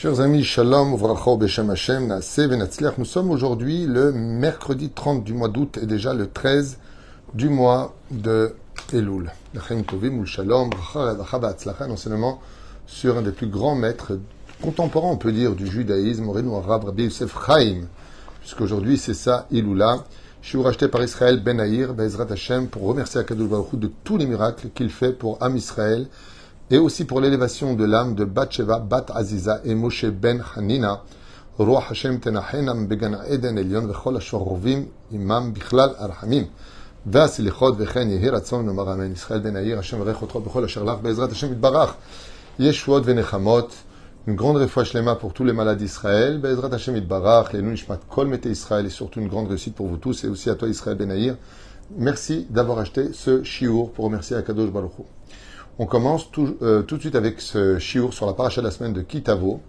Chers amis, Shalom, Uvracha, Beshem Hashem, Naaseh Venatzliach. Nous sommes aujourd'hui le mercredi 30 du mois d'août et déjà le 13 du mois de Elul. L'Chaim Tovim, Ul Shalom, Bracha, Revacha, V'Atzlacha, un enseignement sur un des plus grands maîtres contemporains, on peut dire, du judaïsme, Morenu Arav, Rabbi Yosef Chaim, puisqu'aujourd'hui c'est ça, Ilula. Je suis racheté par Israël Ben Aïr, Be'ezrat Hashem, pour remercier Akadosh Baruch Hu de tous les miracles qu'il fait pour Am Israël, et aussi pour l'élévation de l'âme de Bat-Sheva, Bat-Aziza et Moshe Ben Hanina, Ruach Hashem Tenachenam Began Eden Elion Vechol Ashorrovim Imam Bichlal Arhamim. Vasilichot Vechen Yehi Ratzon Nomar Amen. Israël Ben Aïr, Hashem Rechotro Bechol Asherlach, Be'ezrat Hashem Itbarach, Yeshuot Venechamot, une grande réfouach shlema pour tous les malades d'Israël, Be'ezrat Hashem Itbarach, les Nishmat Kol Mete Israël, et surtout une grande réussite pour vous tous, et aussi à toi Israël Ben Aïr. Merci d'avoir acheté ce shiur pour remercier Akadosh Baruch Hu. On commence tout de suite avec ce shiur sur la paracha de la semaine de Kitavo,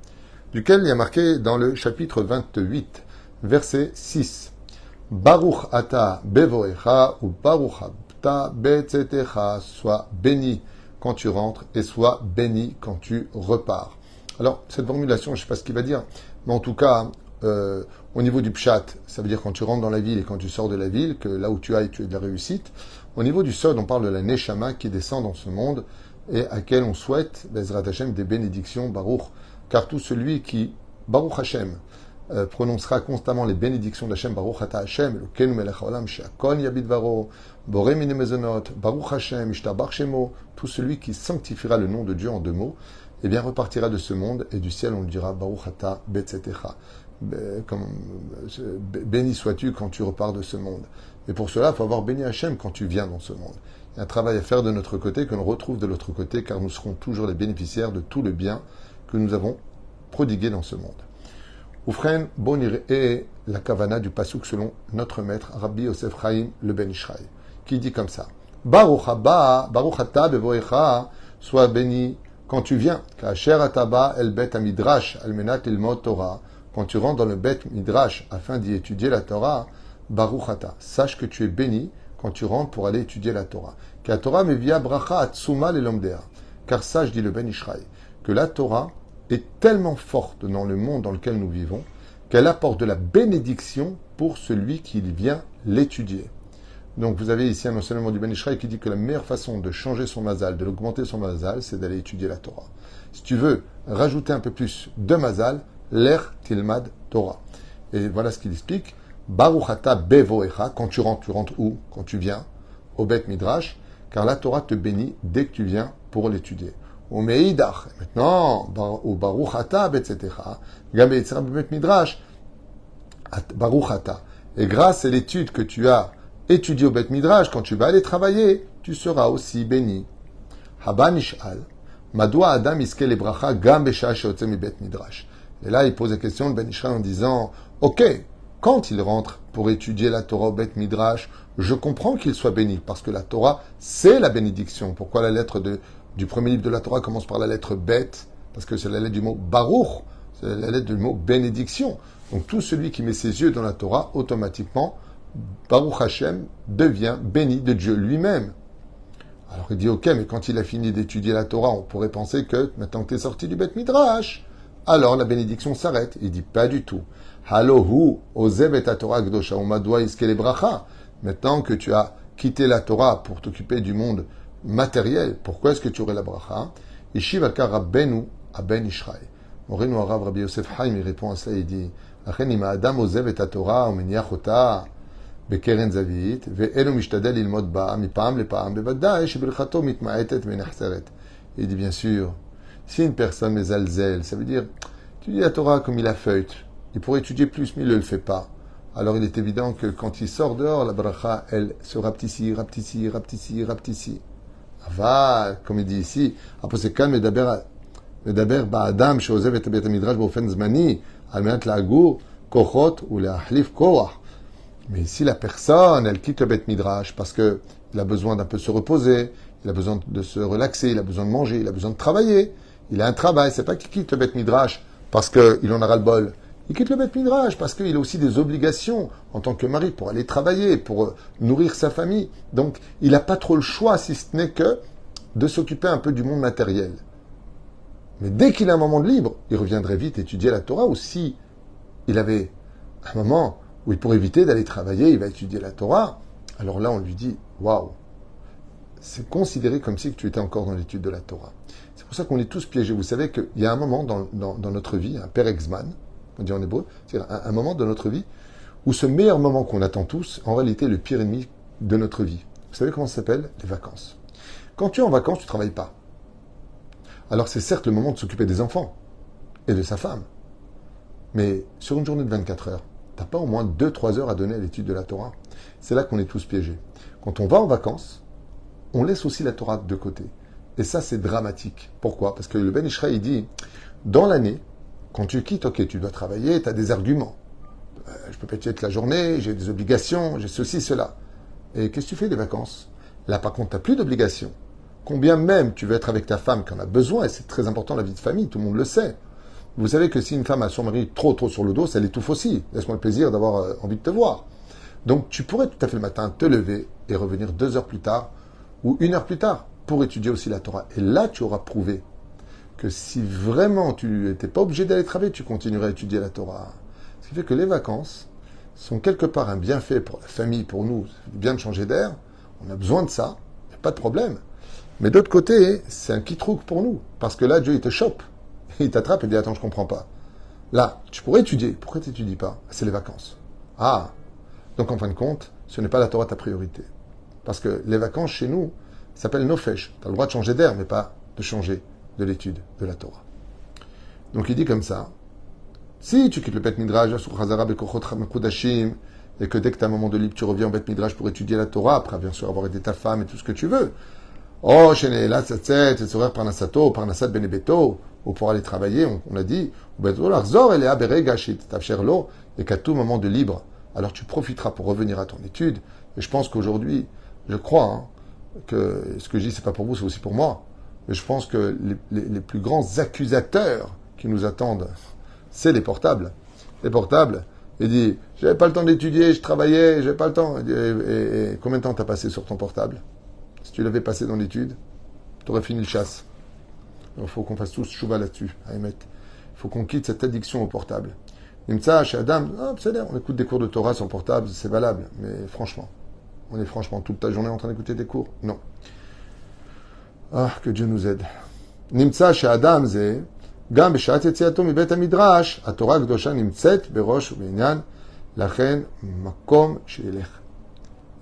duquel il y a marqué dans le chapitre 28, verset 6. Baruch ata bevoecha ou baruch ata betzetecha, sois béni quand tu rentres et sois béni quand tu repars. Alors, cette formulation, je ne sais pas ce qu'il va dire, mais en tout cas, au niveau du pshat, ça veut dire quand tu rentres dans la ville et quand tu sors de la ville, que là où tu ailles, tu as de la réussite. Au niveau du sod, on parle de la neshama qui descend dans ce monde et à laquelle on souhaite, Bezrat Hashem, des bénédictions, Baruch, car tout celui qui, Baruch Hashem, prononcera constamment les bénédictions d'Hashem, Baruch Ata Hashem, Elokeinu melech haolam, she'akon yabid varo, boré mine mezonot, Baruch Hashem, ishtabach shemo, tout celui qui sanctifiera le nom de Dieu en deux mots, eh bien repartira de ce monde et du ciel on lui dira Baruch Ata betzetecha. Béni sois-tu quand tu repars de ce monde. Et pour cela, il faut avoir béni Hachem quand tu viens dans ce monde. Il y a un travail à faire de notre côté, que l'on retrouve de l'autre côté, car nous serons toujours les bénéficiaires de tout le bien que nous avons prodigué dans ce monde. Oufren Bonir est la kavana du pasuk selon notre maître, Rabbi Yosef Chaim le Ben Ishraï, qui dit comme ça. Baruch haba, Baruch ata bevoecha, sois béni quand tu viens. Kasher ataba el bet amidrash almenat ilmod Torah. Quand tu rentres dans le Bet Midrash afin d'y étudier la Torah, Baruch Ata, sache que tu es béni quand tu rentres pour aller étudier la Torah. Car Torah mevia bracha atzuma lelomdea. Car sache, dit le Ben Ishraï, que la Torah est tellement forte dans le monde dans lequel nous vivons qu'elle apporte de la bénédiction pour celui qui vient l'étudier. Donc vous avez ici un enseignement du Ben Ishraï qui dit que la meilleure façon de changer son mazal, de l'augmenter son mazal, c'est d'aller étudier la Torah. Si tu veux rajouter un peu plus de mazal, l'er tilmad Torah. Et voilà ce qu'il explique. Baruch ata bevoecha, quand tu rentres où? Quand tu viens au Bet Midrash, car la Torah te bénit dès que tu viens pour l'étudier. Au Meidach, maintenant, au Baruch ata betzetecha, gam be'etzera Bet Midrash, Baruch ata. Et grâce à l'étude que tu as étudiée au Bet Midrash, quand tu vas aller travailler, tu seras aussi béni. Haba nish'al, madwa adam iske lebracha gam be'shah she'otze mi Bet Midrash. Et là, il pose la question de Ben Ishraï en disant « Ok, quand il rentre pour étudier la Torah au Bet Midrash, je comprends qu'il soit béni, parce que la Torah, c'est la bénédiction. Pourquoi la lettre du premier livre de la Torah commence par la lettre Bet? Parce que c'est la lettre du mot Baruch, c'est la lettre du mot bénédiction. Donc tout celui qui met ses yeux dans la Torah, automatiquement, Baruch Hashem devient béni de Dieu lui-même. Alors il dit « Ok, mais quand il a fini d'étudier la Torah, on pourrait penser que maintenant que tu es sorti du Bet Midrash, alors la bénédiction s'arrête. Il dit pas du tout. Halohu ozev et Torah gdosha umadwa iskele bracha. Maintenant que tu as quitté la Torah pour t'occuper du monde matériel, pourquoi est-ce que tu aurais la bracha? Ishiv alkar rabbenu aben Ishraï. Morenu arav Rabbi Yosef Chaim, il répond à cela, il dit achen ima adam ozev et Torah umeniach ota bekeren zavit ve'elu mishtadel ilmod ba mipam lepam bevadai shebirchato mitma'etet menachseret. Il dit bien sûr, si une personne met zalzel, ça veut dire, tu dis la Torah comme il a feuille, il pourrait étudier plus, mais il ne le fait pas. Alors il est évident que quand il sort dehors, la bracha, elle se rapetissit, rapetissit, rapetissit, rapetissit. Aval, comme il dit ici, après c'est calme, medaber ba'adam, she'ozev et bet midrash b'ofen zmani, al menat la'agur, kochot, ou le'ahlif koach. Mais si la personne, elle quitte le bet midrash parce que il a besoin d'un peu se reposer, il a besoin de se relaxer, il a besoin de manger, il a besoin de travailler, il a un travail, c'est pas qu'il quitte le Bet Midrash parce qu'il en aura le bol. Il quitte le Bet Midrash parce qu'il a aussi des obligations en tant que mari pour aller travailler, pour nourrir sa famille. Donc, il n'a pas trop le choix, si ce n'est que de s'occuper un peu du monde matériel. Mais dès qu'il a un moment de libre, il reviendrait vite étudier la Torah. Ou si il avait un moment où il pourrait éviter d'aller travailler, il va étudier la Torah. Alors là, on lui dit, waouh, c'est considéré comme si tu étais encore dans l'étude de la Torah. C'est pour ça qu'on est tous piégés. Vous savez qu'il y a un moment dans notre vie, un perexman, on dit en hébreu, c'est un moment de notre vie où ce meilleur moment qu'on attend tous, en réalité, est le pire ennemi de notre vie. Vous savez comment ça s'appelle? Les vacances. Quand tu es en vacances, tu ne travailles pas. Alors c'est certes le moment de s'occuper des enfants et de sa femme. Mais sur une journée de 24 heures, tu n'as pas au moins 2-3 heures à donner à l'étude de la Torah. C'est là qu'on est tous piégés. Quand on va en vacances, on laisse aussi la Torah de côté. Et ça, c'est dramatique. Pourquoi? Parce que le Ben Ishraï, il dit, dans l'année, quand tu quittes, ok, tu dois travailler, tu as des arguments. Je peux pas être la journée, j'ai des obligations, j'ai ceci, cela. Et qu'est-ce que tu fais des vacances? Là, par contre, tu n'as plus d'obligations. Combien même tu veux être avec ta femme qui en a besoin, et c'est très important la vie de famille, tout le monde le sait. Vous savez que si une femme a son mari trop sur le dos, ça l'étouffe aussi. Laisse-moi le plaisir d'avoir envie de te voir. Donc tu pourrais tout à fait le matin te lever et revenir 2 heures plus tard ou 1 heure plus tard pour étudier aussi la Torah. Et là, tu auras prouvé que si vraiment tu n'étais pas obligé d'aller travailler, tu continuerais à étudier la Torah. Ce qui fait que les vacances sont quelque part un bienfait pour la famille, pour nous. C'est bien de changer d'air. On a besoin de ça. Il n'y a pas de problème. Mais d'autre côté, c'est un quitrouk pour nous. Parce que là, Dieu, il te chope. Il t'attrape et dit, attends, je comprends pas. Là, tu pourrais étudier. Pourquoi tu n'étudies pas? C'est les vacances. Ah. Donc, en fin de compte, ce n'est pas la Torah ta priorité. Parce que les vacances, chez nous, s'appellent nofesh. Tu as le droit de changer d'air, mais pas de changer de l'étude de la Torah. Donc, il dit comme ça. Si tu quittes le Bet Midrash, et que dès que tu as un moment de libre, tu reviens au Bet Midrash pour étudier la Torah, après, bien sûr, avoir aidé ta femme et tout ce que tu veux. Oh, Sheneela Tzatzet, Tzorer Parnasato, Parnasat Benebeto, ou pour aller travailler, on a dit, et qu'à tout moment de libre, alors tu profiteras pour revenir à ton étude. Et je pense qu'aujourd'hui, je crois que ce que je dis, c'est pas pour vous, c'est aussi pour moi. Mais je pense que les plus grands accusateurs qui nous attendent, c'est les portables. Les portables, il dit, j'avais pas le temps d'étudier, je travaillais, j'avais pas le temps. Et combien de temps t'as passé sur ton portable? Si tu l'avais passé dans l'étude, tu aurais fini le chasse. Il faut qu'on fasse tous chouva là-dessus, Ahmed. Il faut qu'on quitte cette addiction au portable. Nimtsa, chez Adam, on écoute des cours de Torah sur portable, c'est valable. Mais franchement, on est franchement toute la journée en train d'écouter des cours? Non. Ah, que Dieu nous aide. Nimtsa, chez Adam, c'est Gam beshat yetziato mi bet midrash, Torah Gdosha nimtzet berosh ubinyan, lachen makom sheilech.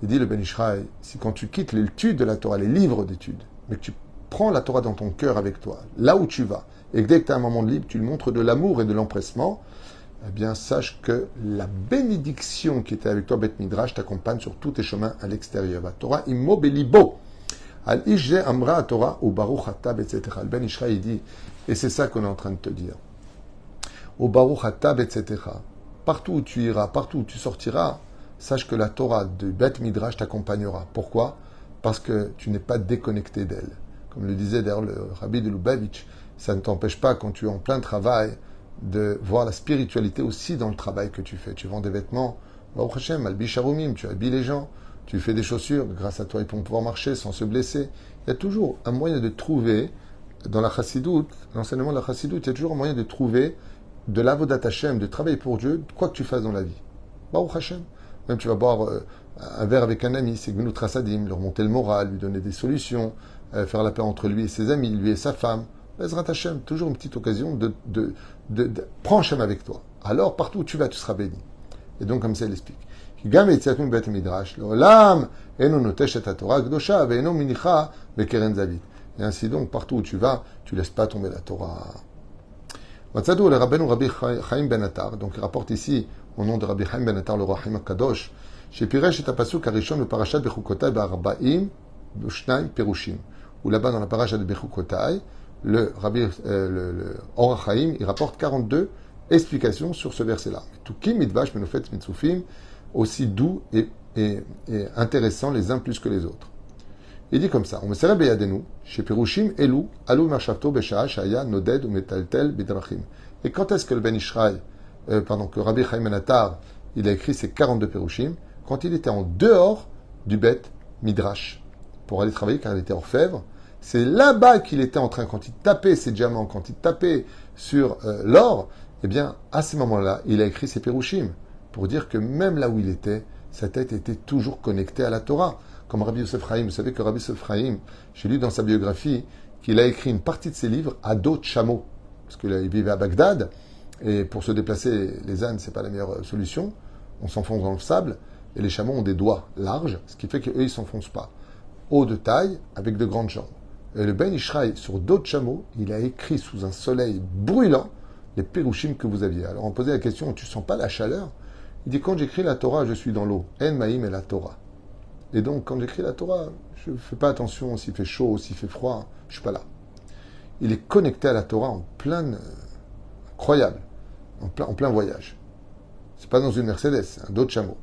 Il dit le Ben Ishraï, si quand tu quittes l'étude de la Torah, les livres d'études, mais que tu prends la Torah dans ton cœur avec toi, là où tu vas, et que dès que tu as un moment de libre, tu lui montres de l'amour et de l'empressement, eh bien sache que la bénédiction qui était avec toi, Bet Midrash, t'accompagne sur tous tes chemins à l'extérieur. La Torah immobelibo. Al ishje amra Torah ou baruch hatab, etc. Le Ben Ishraï dit, et c'est ça qu'on est en train de te dire. Au baruch hatab, etc. Partout où tu iras, partout où tu sortiras, sache que la Torah de Bet Midrash t'accompagnera. Pourquoi? Parce que tu n'es pas déconnecté d'elle. Comme le disait d'ailleurs le Rabbi de Lubavitch, ça ne t'empêche pas, quand tu es en plein travail, de voir la spiritualité aussi dans le travail que tu fais. Tu vends des vêtements, Baruch Hashem, Albi Sharumim, tu habilles les gens, tu fais des chaussures, grâce à toi ils vont pouvoir marcher sans se blesser. Il y a toujours un moyen de trouver, dans la Chassidoute, l'enseignement de la Chassidoute, il y a toujours un moyen de trouver de l'avodat Hashem, de travailler pour Dieu, quoi que tu fasses dans la vie. Baruch Hashem. Même tu vas boire un verre avec un ami, c'est Gnout Rasadim, lui remonter le moral, lui donner des solutions, faire la paix entre lui et ses amis, lui et sa femme. Ezrat Hashem, toujours une petite occasion de prends Hashem avec toi. Alors, partout où tu vas, tu seras béni. Et donc, comme ça, il explique. Et ainsi donc, partout où tu vas, tu ne laisses pas tomber la Torah. Matzadou, le Rabbeinu Rabbi Chaim Ben Attar, donc il rapporte ici, au nom de Rabbi Chaim Ben Attar, le roi Chaim Kadosh, chez Piresh et Apasuk Arishon, le parachat Bechukotai Ba'arbaim, B'shnaim Perushim. Ou là-bas, dans la parachat de Bechukotai, le Rabbi, le Or Chaim, il rapporte 42 explications sur ce verset-là. Tukim, Midvash, Menofet, Mitzufim, aussi doux et intéressants les uns plus que les autres. Il dit comme ça, on me serait beyadenu, chez Perushim, Elou, Alou Marchavto, Beshaa, Shaya, Noded, ou Metaltel, Bidrachim. Et quand est-ce que le Ben Ishraï, que Rabbi Chaim Ben Attar, il a écrit ces 42 Perushim? Quand il était en dehors du Bet Midrash, pour aller travailler, car il était orfèvre, C'est là-bas qu'il était en train, quand il tapait ses diamants, quand il tapait sur l'or, eh bien, à ce moment-là, il a écrit ses Pérouchim, pour dire que même là où il était, sa tête était toujours connectée à la Torah. Comme Rabbi Yosef Chaim, vous savez que Rabbi Yosef Chaim, j'ai lu dans sa biographie, qu'il a écrit une partie de ses livres à dos de chameau. Parce qu'il vivait à Bagdad, et pour se déplacer, les ânes, c'est pas la meilleure solution. On s'enfonce dans le sable, et les chameaux ont des doigts larges, ce qui fait qu'eux, ils s'enfoncent pas. Haut de taille, avec de grandes jambes. Et le Ben Ishraï, sur dos de chameau, il a écrit sous un soleil brûlant les pérouchim que vous aviez. Alors on posait la question, tu sens pas la chaleur? Il dit, quand j'écris la Torah, je suis dans l'eau. En Maïm et la Torah. Et donc, quand j'écris la Torah, je ne fais pas attention s'il fait chaud, s'il fait froid, je suis pas là. Il est connecté à la Torah en plein, incroyable, en plein voyage. C'est pas dans une Mercedes, c'est un dos de chameau.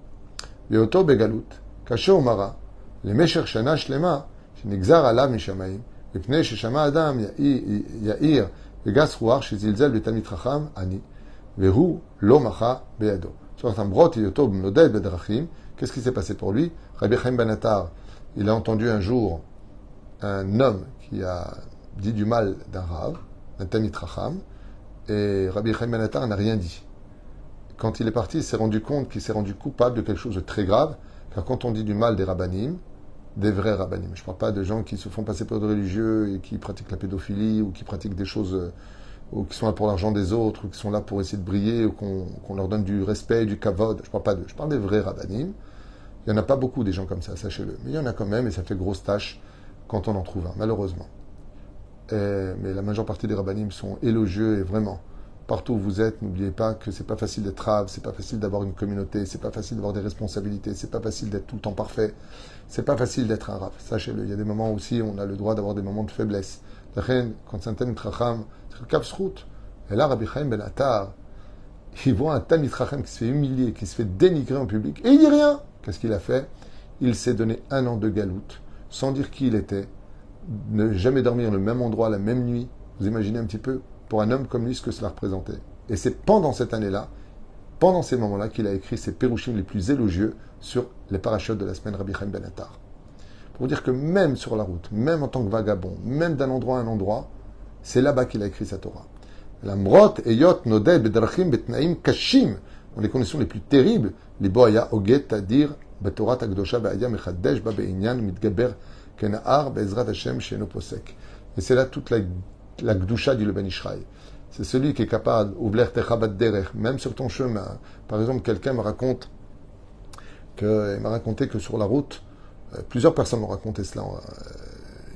Veoto begalut, caché au mara, les mesher shana shlema, שנגזר עליו משמיים, מפני ששמע אדם יאיר וגס רוח שזלזל בתלמיד חכם, אני, והוא לא מחה בידו. Sur un brot, il est noded bedrachim. Qu'est-ce qui s'est passé pour lui? Rabbi Chaim Ben Attar, il a entendu un jour un homme qui a dit du mal d'un Rav, un Talmid Chacham, et Rabbi Chaim Ben Attar n'a rien dit. Quand il est parti, il s'est rendu compte qu'il s'est rendu coupable de quelque chose de très grave, car quand on dit du mal des rabbanim, des vrais rabbanim, je ne parle pas de gens qui se font passer pour des religieux et qui pratiquent la pédophilie ou qui pratiquent des choses ou qui sont là pour l'argent des autres, ou qui sont là pour essayer de briller, ou qu'on leur donne du respect, du kavod. Je ne parle pas d'eux, je parle des vrais rabbanim. Il n'y en a pas beaucoup des gens comme ça, sachez-le. Mais il y en a quand même, et ça fait grosse tâche quand on en trouve un, malheureusement. Mais la majeure partie des rabbanim sont élogieux, et vraiment, partout où vous êtes, n'oubliez pas que c'est pas facile d'être rave, c'est pas facile d'avoir une communauté, c'est pas facile d'avoir des responsabilités, c'est pas facile d'être tout le temps parfait, c'est pas facile d'être un rave, sachez-le. Il y a des moments aussi où on a le droit d'avoir des moments de faiblesse. La reine, quand c'est un Talmid Chacham, c'est le Kavsrout. Et là, Rabbi Chaim Ben Attar, il voit un Talmid Chacham qui se fait humilier, qui se fait dénigrer en public, et il dit rien. Qu'est-ce qu'il a fait? Il s'est donné 1 an de galoute, sans dire qui il était, ne jamais dormir le même endroit, la même nuit. Vous imaginez un petit peu, pour un homme comme lui, ce que cela représentait. Et c'est pendant cette année-là, pendant ces moments-là, qu'il a écrit ses pérouchim les plus élogieux sur les parachutes de la semaine Rabbi Chaim Ben Attar. Pour dire que même sur la route, même en tant que vagabond, même d'un endroit à un endroit, c'est là-bas qu'il a écrit sa Torah. Lamrot, Eyot, Noded, Bedrachim, Betnaim, Kashim, dans les conditions les plus terribles, les Boaya, Oget, Tadir, Betorat, Akdosha, Be'aya, Mechadesh, Babeinyan, Mitgaber, Kenahar, Be'ezrat Hashem, Sheno Posek. Et c'est là toute la Gdusha, dit le Ben Ishraï. C'est celui qui est capable, Oubler Techabat Derech, même sur ton chemin. Par exemple, quelqu'un m'a raconté que sur la route, plusieurs personnes m'ont raconté cela.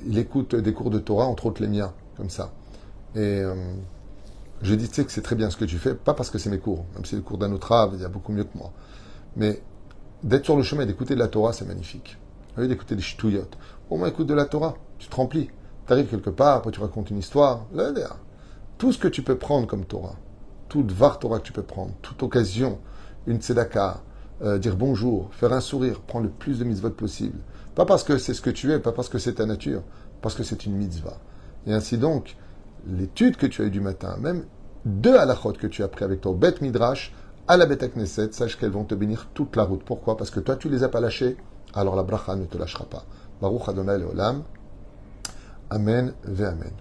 Il écoute des cours de Torah, entre autres les miens, comme ça. Et je dis, tu sais que c'est très bien ce que tu fais, pas parce que c'est mes cours, même si c'est le cours d'un autre rave, il y a beaucoup mieux que moi. Mais d'être sur le chemin et d'écouter de la Torah, c'est magnifique. Au lieu d'écouter des ch'touillots, au moins écoute de la Torah, tu te remplis. Tu arrives quelque part, après tu racontes une histoire. Là, tout ce que tu peux prendre comme Torah, toute var Torah que tu peux prendre, toute occasion, une tzedaka, dire bonjour, faire un sourire, prendre le plus de mitzvot possible. Pas parce que c'est ce que tu es, pas parce que c'est ta nature, parce que c'est une mitzvah. Et ainsi donc, l'étude que tu as eue du matin, même 2 halachot que tu as pris avec ton Bet Midrash, à la Bet Knesset, sache qu'elles vont te bénir toute la route. Pourquoi? Parce que toi, tu les as pas lâchées, alors la bracha ne te lâchera pas. Baruch Adonai Leolam. Amen ve Amen.